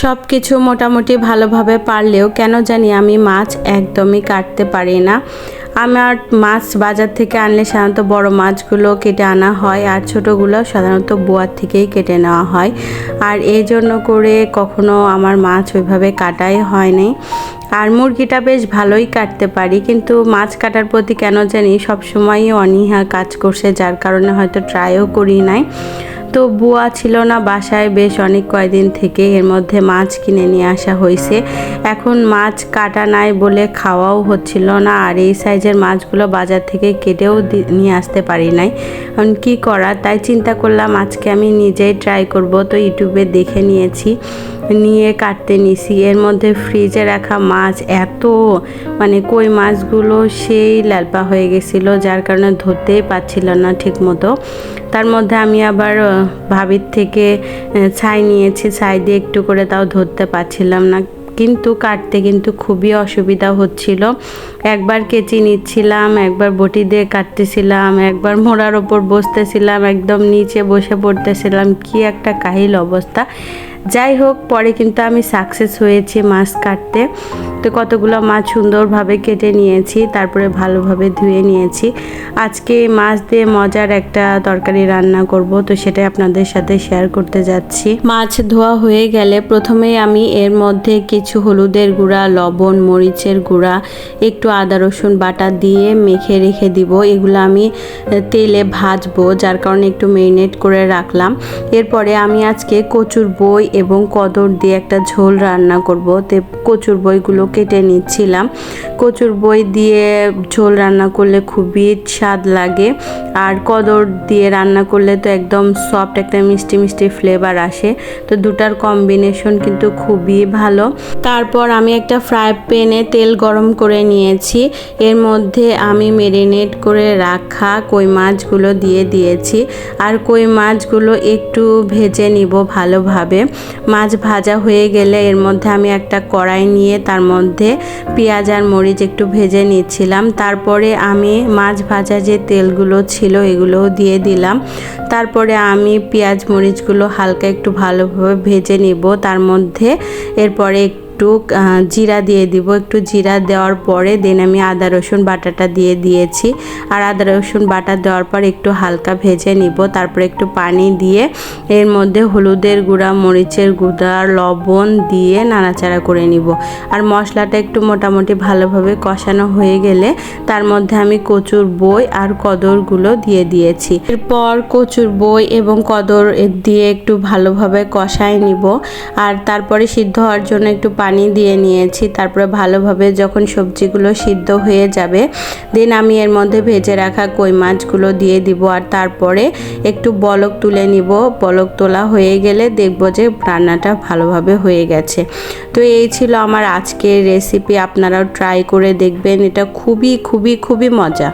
সব কিছু মোটামুটি ভালোভাবে পারলেও কেন জানি আমি মাছ একদমই কাটতে পারি না। আমার মাছ বাজার থেকে আনলে সাধারণত বড় মাছগুলো কেটে আনা হয়, আর ছোটোগুলো সাধারণত বোয়ার থেকেই কেটে নেওয়া হয়। আর এই জন্য করে কখনো আমার মাছ ওইভাবে কাটাই হয়নি। আর মুরগিটা বেশ ভালোই কাটতে পারি, কিন্তু মাছ কাটার প্রতি কেন জানি সবসময়ই অনীহা কাজ করছে, যার কারণে হয়তো ট্রাইও করি নাই। তো বুয়া ছিল না বাসায় বেশ অনেক কয়দিন থেকে, এর মধ্যে মাছ কিনে নিয়ে আসা হয়েছে। এখন মাছ কাটা নাই বলে খাওয়াও হচ্ছিল না, আর এই সাইজের মাছগুলো বাজার থেকে কেটেও নিয়ে আসতে পারি নাই। এখন কী করার, তাই চিন্তা করলাম আজকে আমি নিজেই ট্রাই করব। তো ইউটিউবে দেখে নিয়ে কাটতে নিছি। এর মধ্যে ফ্রিজে রাখা মাছ এত কই মাছগুলো সেই লালপা হয়ে গেছিলো, যার কারণে ধরতেই পারছিল না ঠিক মতো। তার মধ্যে আমি আবার ভাবির থেকে ছাই নিয়েছি, ছাই দিয়ে একটু করে তাও ধরতে পারছিলাম না, কিন্তু কাটতে কিন্তু খুবই অসুবিধা হচ্ছিল। একবার কেচি নিচ্ছিলাম, একবার বটি দিয়ে কাটতেছিলাম, একবার মোড়ার ওপর বসতেছিলাম, একদম নিচে বসে পড়তেছিলাম, কি একটা কাহিল অবস্থা। যাই হোক, পরে কিন্তু আমি সাকসেস হয়েছি মাছ কাটতে। তো কতগুলো মাছ সুন্দরভাবে কেটে নিয়েছি, তারপরে ভালোভাবে ধুয়ে নিয়েছি। আজকে মাছ দিয়ে মজার একটা তরকারি রান্না করব, তো সেটাই আপনাদের সাথে শেয়ার করতে যাচ্ছি। মাছ ধোয়া হয়ে গেলে প্রথমেই আমি এর মধ্যে কিছু হলুদের গুঁড়া, লবণ, মরিচের গুঁড়া, একটু আদা রসুন বাটা দিয়ে মেখে রেখে দিব। এগুলো আমি তেলে ভাজবো, যার কারণে একটু মেরিনেট করে রাখলাম। এরপরে আমি আজকে কচুর বই এবং কদর দিয়ে একটা ঝোল রান্না করব। তো কচুর বইগুলো কেটে নিচ্ছিলাম। কচুর বই দিয়ে ঝোল রান্না করলে খুবই স্বাদ লাগে, আর কদর দিয়ে রান্না করলে তো একদম সফট একটা মিষ্টি মিষ্টি ফ্লেভার আসে। তো দুটার কম্বিনেশন কিন্তু খুবই ভালো। তারপর আমি একটা ফ্রাই প্যানে তেল গরম করে নিয়েছি। এর মধ্যে আমি মেরিনেট করে রাখা কই মাছগুলো দিয়ে দিয়েছি, আর কই মাছগুলো একটু ভেজে নিব ভালোভাবে। মাছ ভাজা হয়ে গেলে এর মধ্যে আমি একটা কড়াই নিয়ে তার মধ্যে পেঁয়াজ আর মরিচ একটু ভেজে নিচ্ছিলাম। তারপরে আমি মাছ ভাজা যে তেলগুলো ছিল এগুলোও দিয়ে দিলাম। তারপরে আমি পেঁয়াজ মরিচগুলো হালকা একটু ভালোভাবে ভেজে নিব। তার মধ্যে এরপরে একটু জিরা দিয়ে দিব। একটু জিরা দেওয়ার পরে দেন আমি আদা রসুন বাটাটা দিয়ে দিয়েছি, আর আদা রসুন বাটা দেওয়ার পর একটু হালকা ভেজে নিব। তারপরে একটু পানি দিয়ে এর মধ্যে হলুদের গুঁড়া, মরিচের গুঁড়া, লবণ দিয়ে নাড়াচাড়া করে নিব। আর মশলাটা একটু মোটামুটি ভালোভাবে কষানো হয়ে গেলে তার মধ্যে আমি কচুর বই আর কদরগুলো দিয়ে দিয়েছি। এরপর কচুর বই এবং কদর দিয়ে একটু ভালোভাবে কষায় নিব, আর তারপরে সিদ্ধ হওয়ার জন্য একটু পানি দিয়ে নিয়েছি। তারপরে ভালোভাবে যখন সবজিগুলো সিদ্ধ হয়ে যাবে দেন আমি এর মধ্যে ভেজে রাখা কই মাছগুলো দিয়ে দিব, আর তারপরে একটু বলক তুলে নিব। বলক তোলা হয়ে গেলে দেখব যে রান্নাটা ভালোভাবে হয়ে গেছে। তো এই ছিল আমার আজকের রেসিপি, আপনারাও ট্রাই করে দেখবেন, এটা খুবই খুবই খুবই মজা।